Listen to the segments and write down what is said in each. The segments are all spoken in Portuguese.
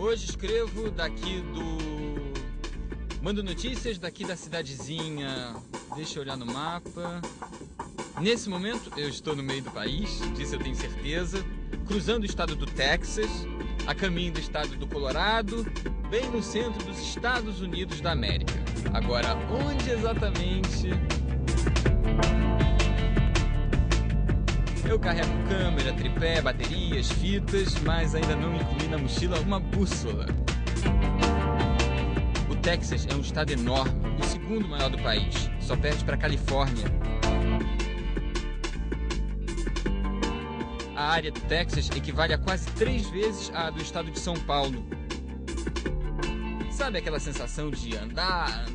Hoje escrevo daqui do... Mando notícias daqui da cidadezinha. Deixa eu olhar no mapa. Nesse momento eu estou no meio do país, disso eu tenho certeza. Cruzando o estado do Texas, a caminho do estado do Colorado, bem no centro dos Estados Unidos da América. Agora, onde exatamente? Eu carrego câmera, tripé, baterias, fitas, mas ainda não incluí na mochila uma bússola. O Texas é um estado enorme, o segundo maior do país, só perde para a Califórnia. A área do Texas equivale a quase 3 vezes a do estado de São Paulo. Sabe aquela sensação de andar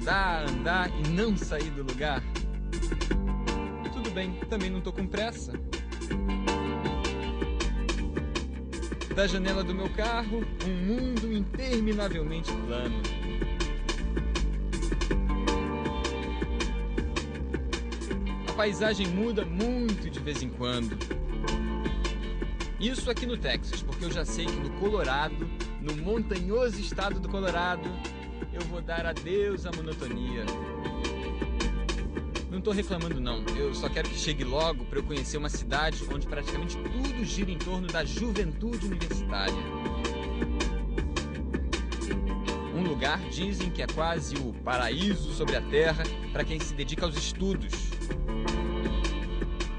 e não sair do lugar? Tudo bem, também não tô com pressa. Da janela do meu carro, um mundo interminavelmente plano. A paisagem muda muito de vez em quando. Isso aqui no Texas, porque eu já sei que no Colorado, no montanhoso estado do Colorado, eu vou dar adeus à monotonia. Não estou reclamando não, eu só quero que chegue logo para eu conhecer uma cidade onde praticamente tudo gira em torno da juventude universitária. Um lugar, dizem que é quase o paraíso sobre a terra para quem se dedica aos estudos.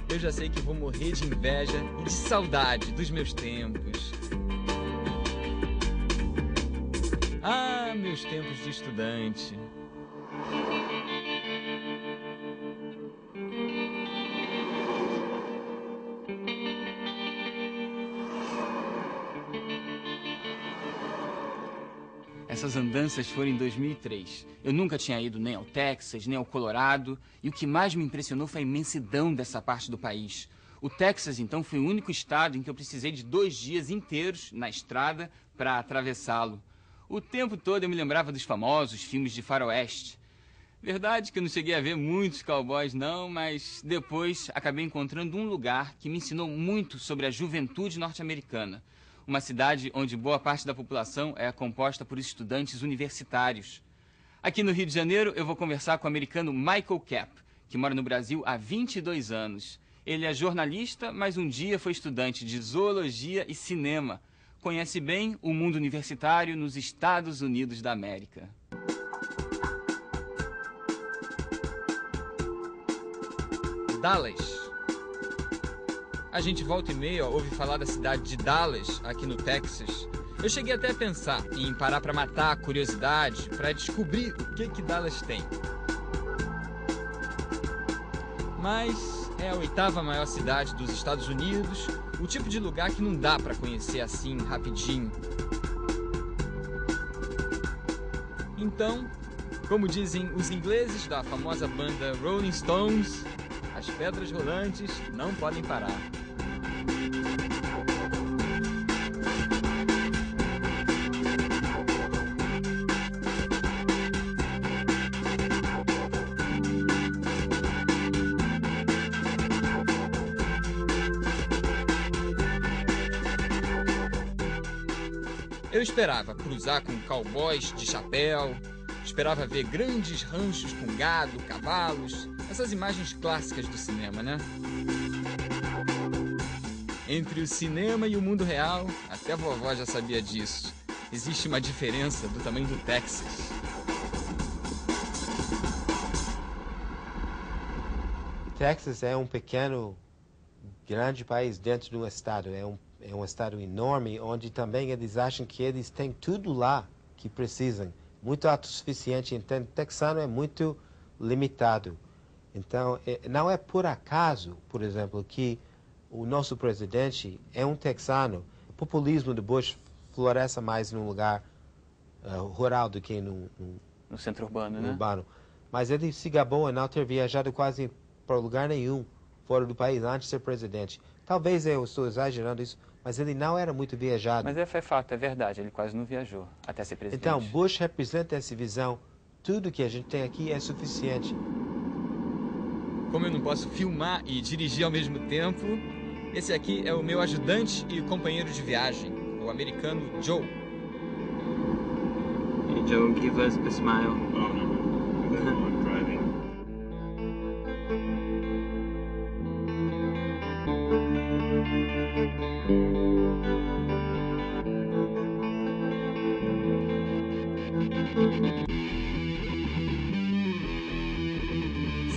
Eu já sei que vou morrer de inveja e de saudade dos meus tempos. Ah, meus tempos de estudante. Essas andanças foram em 2003. Eu nunca tinha ido nem ao Texas, nem ao Colorado, e o que mais me impressionou foi a imensidão dessa parte do país. O Texas, então, foi o único estado em que eu precisei de 2 dias inteiros na estrada para atravessá-lo. O tempo todo eu me lembrava dos famosos filmes de faroeste. Verdade que eu não cheguei a ver muitos cowboys não, mas depois acabei encontrando um lugar que me ensinou muito sobre a juventude norte-americana. Uma cidade onde boa parte da população é composta por estudantes universitários. Aqui no Rio de Janeiro eu vou conversar com o americano Michael Kapp, que mora no Brasil há 22 anos. Ele é jornalista, mas um dia foi estudante de zoologia e cinema. Conhece bem o mundo universitário nos Estados Unidos da América. Dallas. A gente volta e meia ouve falar da cidade de Dallas, aqui no Texas. Eu cheguei até a pensar em parar para matar a curiosidade, para descobrir o que Dallas tem. Mas é a 8ª maior cidade dos Estados Unidos, o tipo de lugar que não dá para conhecer assim, rapidinho. Então, como dizem os ingleses da famosa banda Rolling Stones, as pedras rolantes não podem parar. Eu esperava cruzar com cowboys de chapéu, esperava ver grandes ranchos com gado, cavalos, essas imagens clássicas do cinema, né? Entre o cinema e o mundo real, até a vovó já sabia disso. Existe uma diferença do tamanho do Texas. Texas é um grande país dentro do estado. É um estado enorme, onde também eles acham que eles têm tudo lá que precisam. Muito autossuficiente, então o texano é muito limitado. Então, não é por acaso, por exemplo, que o nosso presidente é um texano. O populismo do Bush floresce mais num lugar rural do que no centro urbano, né? Urbano. Mas ele se gabou em não ter viajado quase para lugar nenhum fora do país antes de ser presidente. Talvez eu estou exagerando isso, mas ele não era muito viajado. Mas é fato, é verdade, ele quase não viajou até ser presidente. Então, Bush representa essa visão. Tudo que a gente tem aqui é suficiente. Como eu não posso filmar e dirigir ao mesmo tempo, esse aqui é o meu ajudante e companheiro de viagem, o americano Joe. Joe, give us a smile. Oh, no. Good luck driving.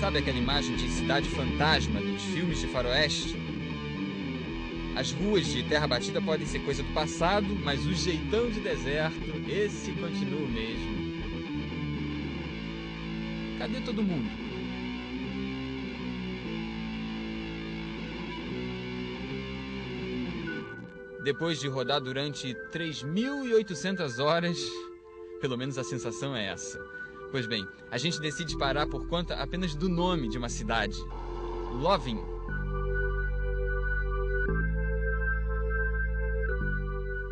Sabe aquela imagem de cidade fantasma dos filmes de faroeste? As ruas de terra batida podem ser coisa do passado, mas o jeitão de deserto, esse continua o mesmo. Cadê todo mundo? Depois de rodar durante 3.800 horas, pelo menos a sensação é essa. Pois bem, a gente decide parar por conta apenas do nome de uma cidade. Loving.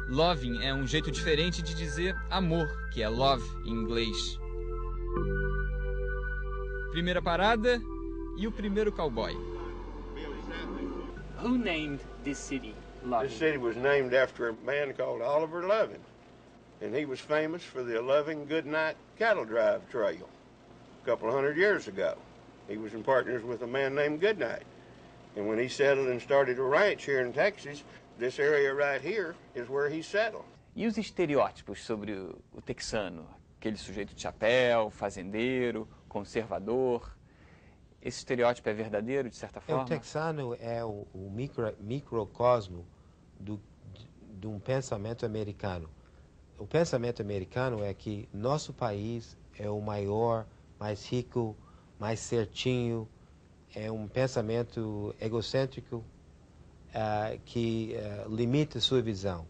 Loving é um jeito diferente de dizer amor, que é love em inglês. Primeira parada e o primeiro cowboy. Who named this city Loving? This city was named after a man called Oliver Loving, and he was famous for the Loving Goodnight Cattle Drive Trail a couple of 100 years ago. He was in partners with a man named Goodnight, and when he settled and started a ranch here in Texas, this area right here is where he settled. E os estereótipos sobre o texano? Aquele sujeito de chapéu, fazendeiro, conservador. Esse estereótipo é verdadeiro, de certa forma? O texano é o microcosmo de um pensamento americano. O pensamento americano é que nosso país é o maior, mais rico, mais certinho. É um pensamento egocêntrico que limita sua visão.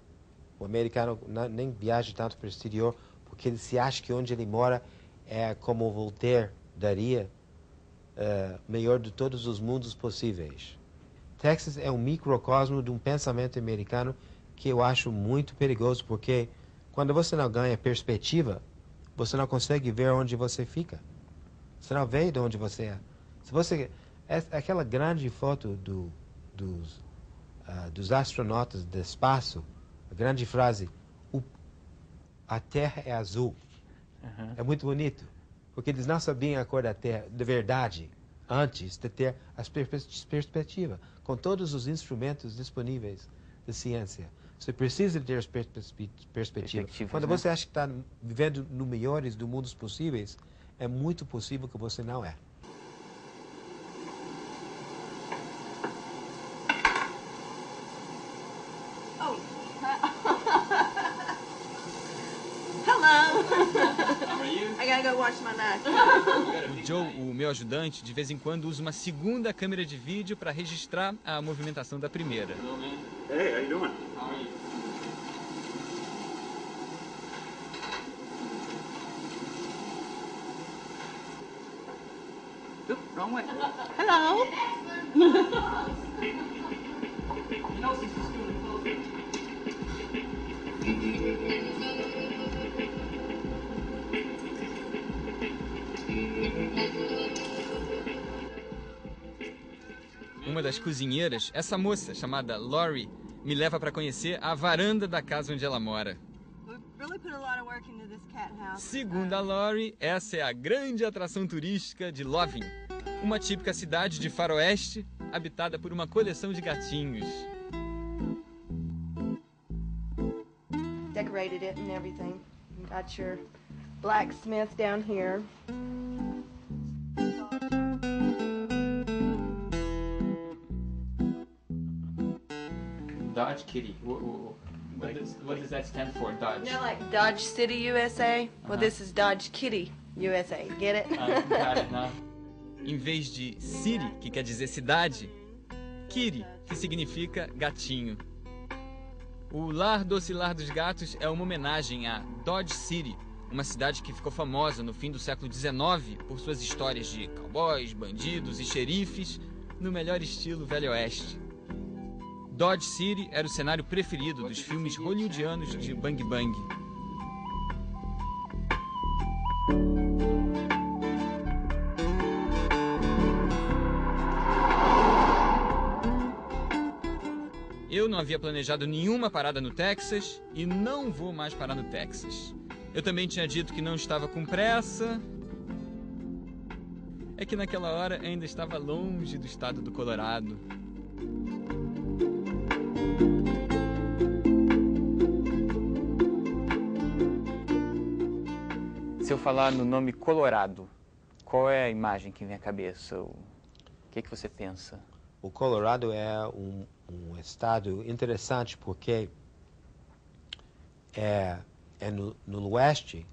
O americano nem viaja tanto para o exterior porque ele se acha que onde ele mora é como Voltaire daria, melhor de todos os mundos possíveis. Texas é um microcosmo de um pensamento americano que eu acho muito perigoso, porque quando você não ganha perspectiva, você não consegue ver onde você fica. Você não vê de onde você é. Se você, aquela grande foto dos astronautas do espaço, a grande frase, a Terra é azul. É muito bonito, porque eles não sabiam a cor da Terra de verdade antes de ter as perspectivas, com todos os instrumentos disponíveis de ciência. Você precisa ter as perspectivas. Quando você acha que está vivendo no melhores dos mundos possíveis, é muito possível que você não é. O Joe, o meu ajudante, de vez em quando usa uma segunda câmera de vídeo para registrar a movimentação da primeira. Hey, how you doing? How are you? Oop, wrong way. Hello. Uma das cozinheiras, essa moça chamada Lori, me leva para conhecer a varanda da casa onde ela mora. Segundo a Lori, essa é a grande atração turística de Loving, uma típica cidade de faroeste habitada por uma coleção de gatinhos. Decorated it and everything. Got your blacksmith down here. Dodge Kitty. What does that stand for, Dodge? You know, like Dodge City, USA? Well, this is Dodge Kitty, USA. Get it? Got it now. Em vez de city, que quer dizer cidade, kitty, que significa gatinho. O Lar Doce Lar dos Gatos é uma homenagem a Dodge City, uma cidade que ficou famosa no fim do século XIX por suas histórias de cowboys, bandidos e xerifes no melhor estilo Velho Oeste. Dodge City era o cenário preferido dos filmes hollywoodianos de Bang Bang. Eu não havia planejado nenhuma parada no Texas e não vou mais parar no Texas. Eu também tinha dito que não estava com pressa. É que naquela hora ainda estava longe do estado do Colorado. Se eu falar no nome Colorado, qual é a imagem que vem à cabeça? O que você pensa? O Colorado é um estado interessante porque é no oeste,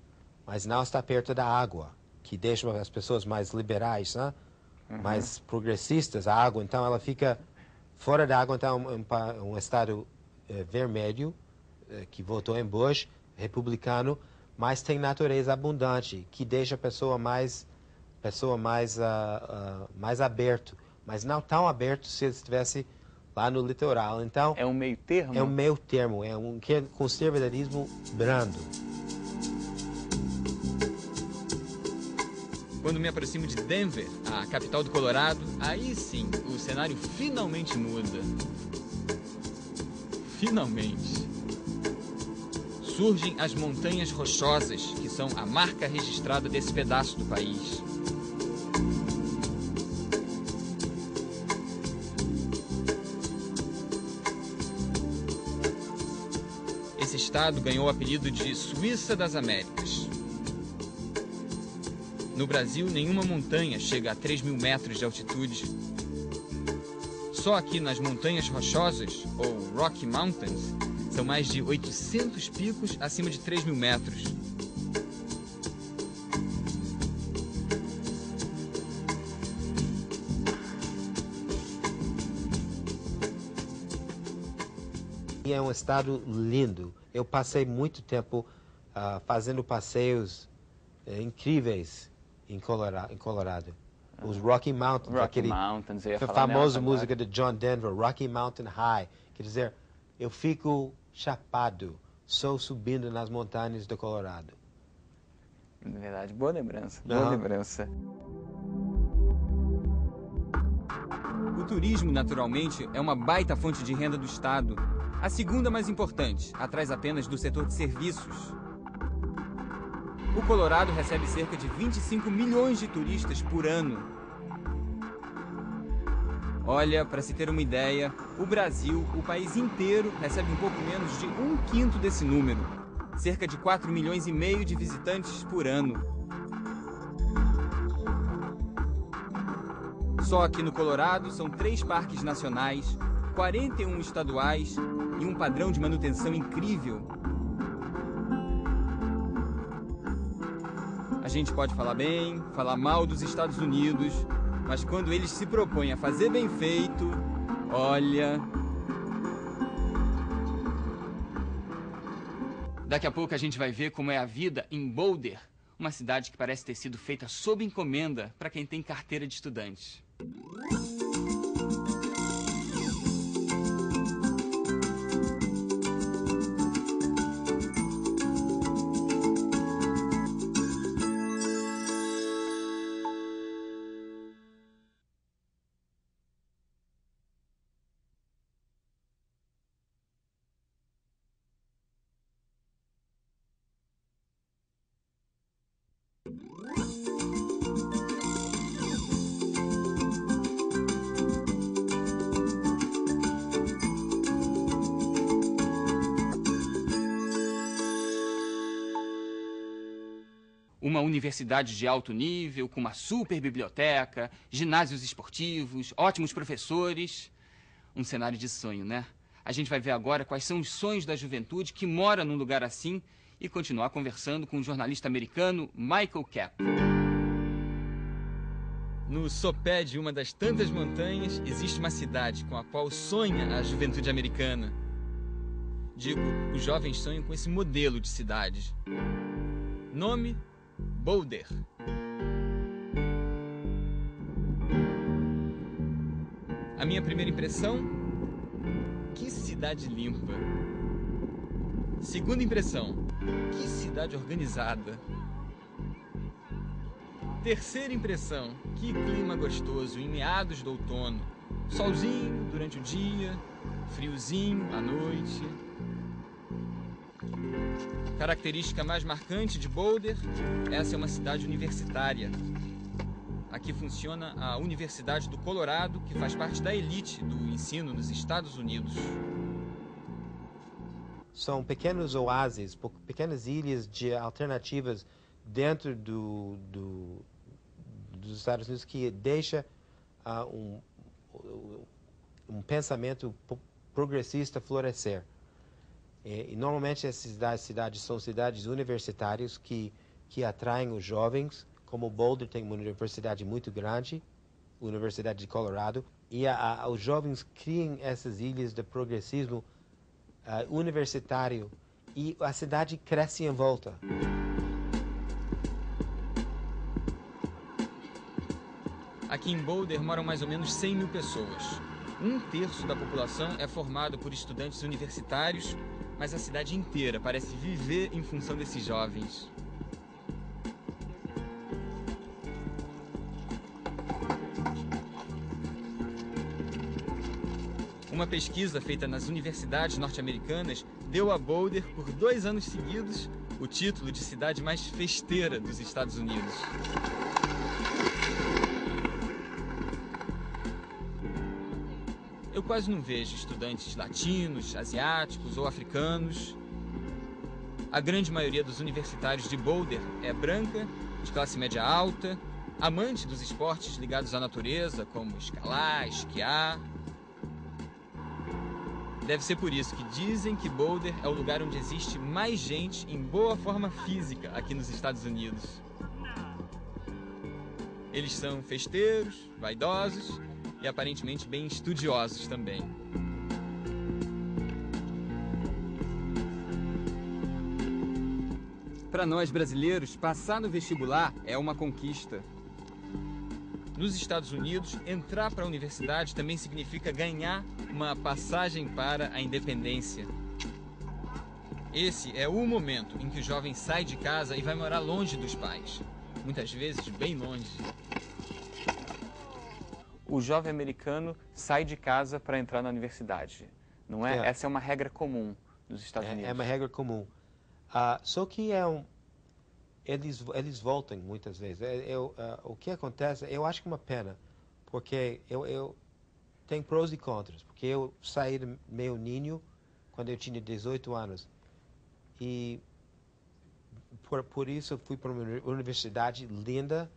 mas não está perto da água, que deixa as pessoas mais liberais, né? Mais progressistas. A água, então, ela fica fora da água, então um estado vermelho, que votou em Bush, republicano, mas tem natureza abundante, que deixa a pessoa mais aberto, mas não tão aberto se ele estivesse lá no litoral. Então, é um meio termo? É um meio termo, é um conservadorismo brando. Quando me aproximo de Denver, a capital do Colorado, aí sim, o cenário finalmente muda. Finalmente. Surgem as montanhas rochosas, que são a marca registrada desse pedaço do país. Esse estado ganhou o apelido de Suíça das Américas. No Brasil, nenhuma montanha chega a 3.000 metros de altitude. Só aqui nas Montanhas Rochosas, ou Rocky Mountains, são mais de 800 picos acima de 3.000 metros. E é um estado lindo. Eu passei muito tempo fazendo passeios incríveis em Colorado. Os Rocky Mountains, Rocky Mountains, eu ia falar famosa nela música de John Denver, Rocky Mountain High. Quer dizer, eu fico chapado, só subindo nas montanhas do Colorado. Na verdade, boa lembrança, boa lembrança. O turismo, naturalmente, é uma baita fonte de renda do estado. A segunda mais importante, atrás apenas do setor de serviços. O Colorado recebe cerca de 25 milhões de turistas por ano. Olha, para se ter uma ideia, o Brasil, o país inteiro, recebe um pouco menos de 1/5 desse número. Cerca de 4,5 milhões de visitantes por ano. Só aqui no Colorado são 3 parques nacionais, 41 estaduais e um padrão de manutenção incrível. A gente pode falar bem, falar mal dos Estados Unidos, mas quando eles se propõem a fazer bem feito, olha... Daqui a pouco a gente vai ver como é a vida em Boulder, uma cidade que parece ter sido feita sob encomenda para quem tem carteira de estudante. Uma universidade de alto nível, com uma super biblioteca, ginásios esportivos, ótimos professores. Um cenário de sonho, né? A gente vai ver agora quais são os sonhos da juventude que mora num lugar assim e continuar conversando com o jornalista americano Michael Kapp. No sopé de uma das tantas montanhas, existe uma cidade com a qual sonha a juventude americana. Digo, os jovens sonham com esse modelo de cidade. Nome: Boulder. A minha primeira impressão? Que cidade limpa. Segunda impressão: que cidade organizada. Terceira impressão: que clima gostoso em meados do outono. Solzinho durante o dia, friozinho à noite. Característica mais marcante de Boulder, essa é uma cidade universitária. Aqui funciona a Universidade do Colorado, que faz parte da elite do ensino nos Estados Unidos. São pequenos oásis, pequenas ilhas de alternativas dentro dos Estados Unidos que deixa um pensamento progressista florescer. E normalmente essas cidades são cidades universitárias que atraem os jovens, como Boulder tem uma universidade muito grande, a Universidade de Colorado, e os jovens criam essas ilhas de progressismo universitário e a cidade cresce em volta. Aqui em Boulder moram mais ou menos 100 mil pessoas. 1/3 da população é formado por estudantes universitários, mas a cidade inteira parece viver em função desses jovens. Uma pesquisa feita nas universidades norte-americanas deu a Boulder, por 2 anos seguidos, o título de cidade mais festeira dos Estados Unidos. Eu quase não vejo estudantes latinos, asiáticos ou africanos. A grande maioria dos universitários de Boulder é branca, de classe média alta, amante dos esportes ligados à natureza, como escalar, esquiar. Deve ser por isso que dizem que Boulder é o lugar onde existe mais gente em boa forma física aqui nos Estados Unidos. Eles são festeiros, vaidosos e aparentemente bem estudiosos também. Para nós brasileiros, passar no vestibular é uma conquista. Nos Estados Unidos, entrar para a universidade também significa ganhar uma passagem para a independência. Esse é o momento em que o jovem sai de casa e vai morar longe dos pais. Muitas vezes, bem longe. O jovem americano sai de casa para entrar na universidade, não é? Essa é uma regra comum nos Estados Unidos. É uma regra comum. Só que eles voltam muitas vezes. O que acontece, eu acho que é uma pena, porque tem prós e contras. Porque eu saí do meu ninho quando eu tinha 18 anos. E por isso eu fui para uma universidade linda,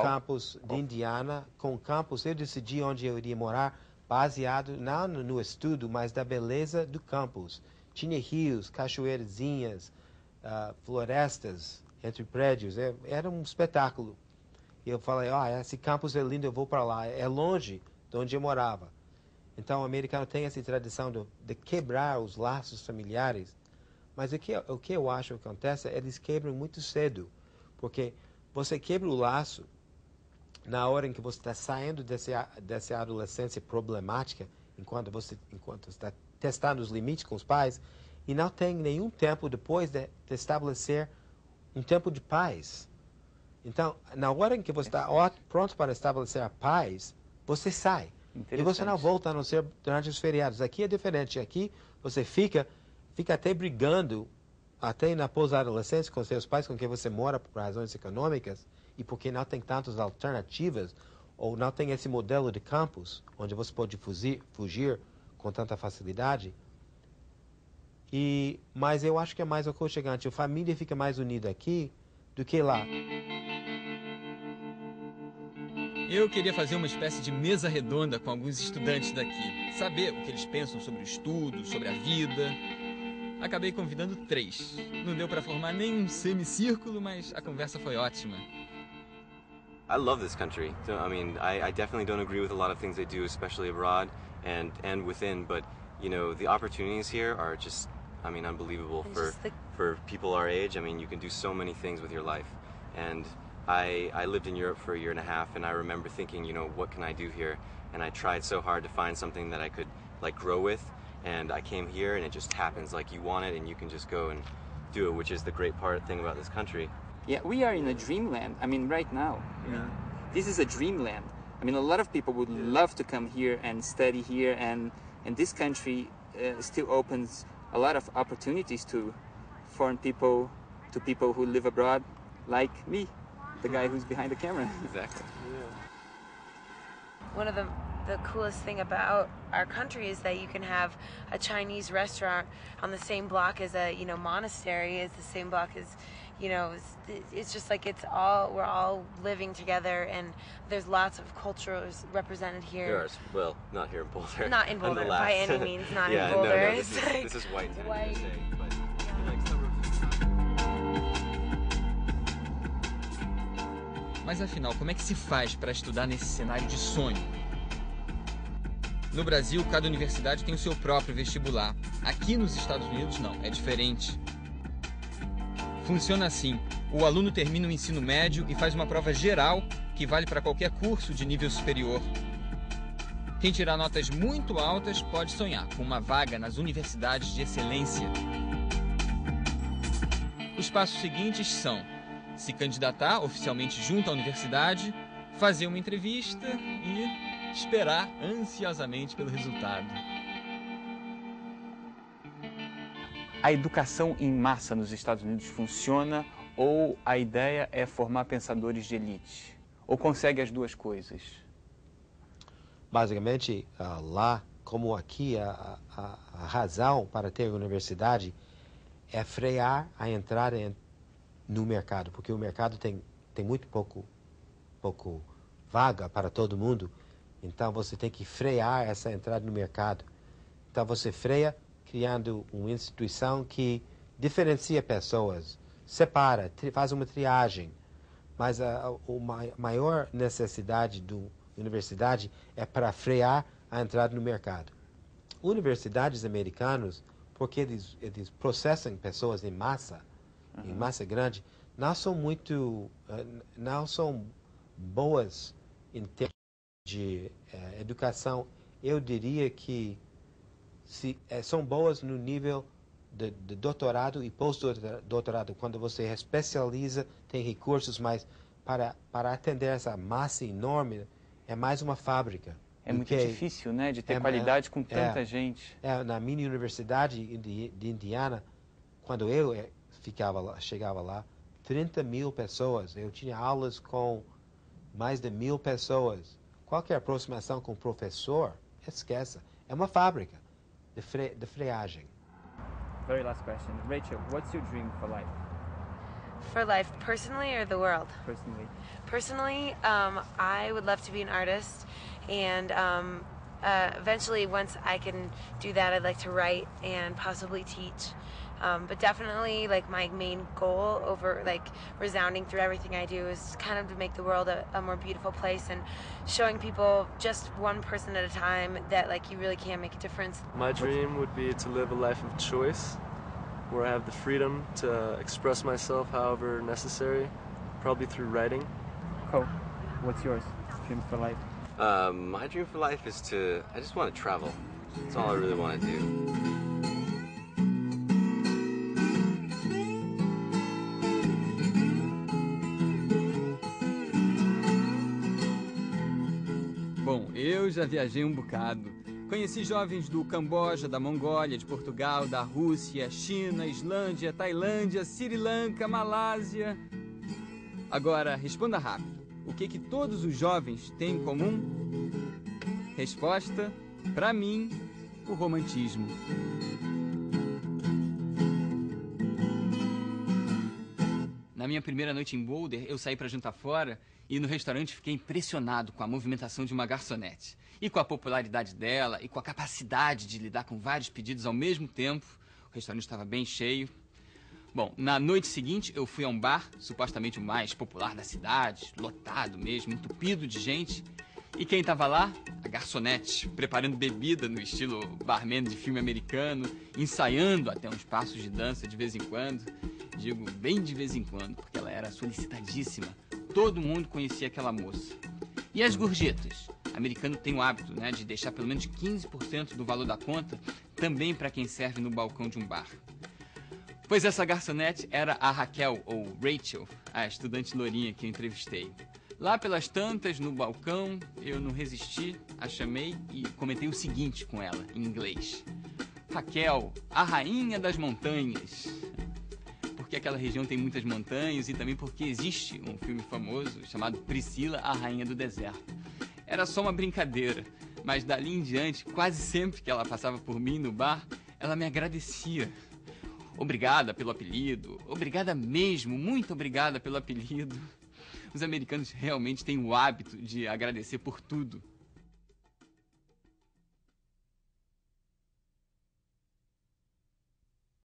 campus de Indiana. Com o campus eu decidi onde eu iria morar, baseado não no estudo, mas da beleza do campus. Tinha rios, cachoeirazinhas, florestas entre prédios, era um espetáculo. E eu falei, esse campus é lindo, eu vou para lá. É longe de onde eu morava. Então o americano tem essa tradição de quebrar os laços familiares. Mas o que eu acho que acontece, eles quebram muito cedo. Porque você quebra o laço na hora em que você está saindo dessa adolescência problemática, enquanto está testando os limites com os pais, e não tem nenhum tempo depois de estabelecer um tempo de paz. Então, na hora em que você está pronto para estabelecer a paz, você sai. E você não volta a não ser durante os feriados. Aqui é diferente. Aqui você fica até brigando, até na pós-adolescência com seus pais, com quem você mora por razões econômicas, e porque não tem tantas alternativas, ou não tem esse modelo de campus, onde você pode fugir com tanta facilidade. Mas eu acho que é mais aconchegante. A família fica mais unida aqui do que lá. Eu queria fazer uma espécie de mesa redonda com alguns estudantes daqui. Saber o que eles pensam sobre o estudo, sobre a vida. Acabei convidando 3. Não deu para formar nem um semicírculo, mas a conversa foi ótima. I love this country. I mean, I definitely don't agree with a lot of things they do, especially abroad and within, but you know, the opportunities here are just, I mean, unbelievable for people our age. I mean, you can do so many things with your life. And I lived in Europe for a year and a half, and I remember thinking, you know, what can I do here? And I tried so hard to find something that I could like grow with, and I came here and it just happens. Like, you want it and you can just go and do it, which is the great thing about this country. Yeah, we are in a dreamland. I mean, right now. Yeah. This is a dreamland. I mean, a lot of people would love to come here and study here, and this country still opens a lot of opportunities foreign people to people who live abroad, like me, the guy who's behind the camera. Exactly. One of the coolest thing about our country is that you can have a Chinese restaurant on the same block as a monastery, is the same block as it's just like we're all living together, and there's lots of cultures represented here. There are, well, not here in Boulder. Not in Boulder, by any means, not in Boulder. No, this is white town, but like Mas afinal, como é que se faz para estudar nesse cenário de sonho? No Brasil, cada universidade tem o seu próprio vestibular. Aqui nos Estados Unidos, não, é diferente. Funciona assim: o aluno termina o ensino médio e faz uma prova geral que vale para qualquer curso de nível superior. Quem tirar notas muito altas pode sonhar com uma vaga nas universidades de excelência. Os passos seguintes são: se candidatar oficialmente junto à universidade, fazer uma entrevista e esperar ansiosamente pelo resultado. A educação em massa nos Estados Unidos funciona, ou a ideia é formar pensadores de elite? Ou consegue as duas coisas? Basicamente, lá, como aqui, a razão para ter universidade é frear a entrada no mercado, porque o mercado tem muito pouco vaga para todo mundo. Então, você tem que frear essa entrada no mercado. Então, você freia criando uma instituição que diferencia pessoas, separa, faz uma triagem. Mas a maior necessidade da universidade é para frear a entrada no mercado. Universidades americanas, porque eles processam pessoas em massa grande, não são boas em termos de educação. Eu diria que são boas no nível de doutorado e pós-doutorado, quando você especializa, tem recursos, mas para atender essa massa enorme, é mais uma fábrica. É muito difícil, né, de ter qualidade com tanta gente. Na minha universidade de Indiana, quando eu chegava lá, 30 mil pessoas. Eu tinha aulas com mais de 1.000 pessoas. Qualquer aproximação com o professor, esqueça. É uma fábrica de freagem. Very last question. Rachel, what's your dream for life? For life, personally or the world? Personally. Personally, I would love to be an artist, and eventually, once I can do that, I'd like to write and possibly teach. But definitely, like, my main goal over, like, resounding through everything I do is kind of to make the world a more beautiful place, and showing people, just one person at a time, that, like, you really can make a difference. My dream would be to live a life of choice, where I have the freedom to express myself however necessary, probably through writing. Cool. What's yours? Dream for life? My dream for life is I just want to travel. That's all I really want to do. Bom, eu já viajei um bocado. Conheci jovens do Camboja, da Mongólia, de Portugal, da Rússia, China, Islândia, Tailândia, Sri Lanka, Malásia. Agora, responda rápido. O que todos os jovens têm em comum? Resposta, para mim, o romantismo. Na minha primeira noite em Boulder, eu saí para jantar fora e no restaurante fiquei impressionado com a movimentação de uma garçonete. E com a popularidade dela e com a capacidade de lidar com vários pedidos ao mesmo tempo. O restaurante estava bem cheio. Bom, na noite seguinte eu fui a um bar, supostamente o mais popular da cidade, lotado mesmo, entupido de gente. E quem estava lá? A garçonete, preparando bebida no estilo barman de filme americano, ensaiando até uns passos de dança de vez em quando. Digo bem de vez em quando, porque ela era solicitadíssima. Todo mundo conhecia aquela moça. E as gorjetas? O americano tem o hábito, né, de deixar pelo menos 15% do valor da conta também para quem serve no balcão de um bar. Pois essa garçonete era a Raquel, ou Rachel, a estudante lourinha que eu entrevistei. Lá pelas tantas, no balcão, eu não resisti, a chamei e comentei o seguinte com ela, em inglês. Raquel, a rainha das montanhas. porque aquela região tem muitas montanhas e também porque existe um filme famoso chamado Priscila, a Rainha do Deserto. Era só uma brincadeira, mas dali em diante, quase sempre que ela passava por mim no bar, ela me agradecia. Obrigada pelo apelido, obrigada mesmo, muito obrigada pelo apelido. Os americanos realmente têm o hábito de agradecer por tudo.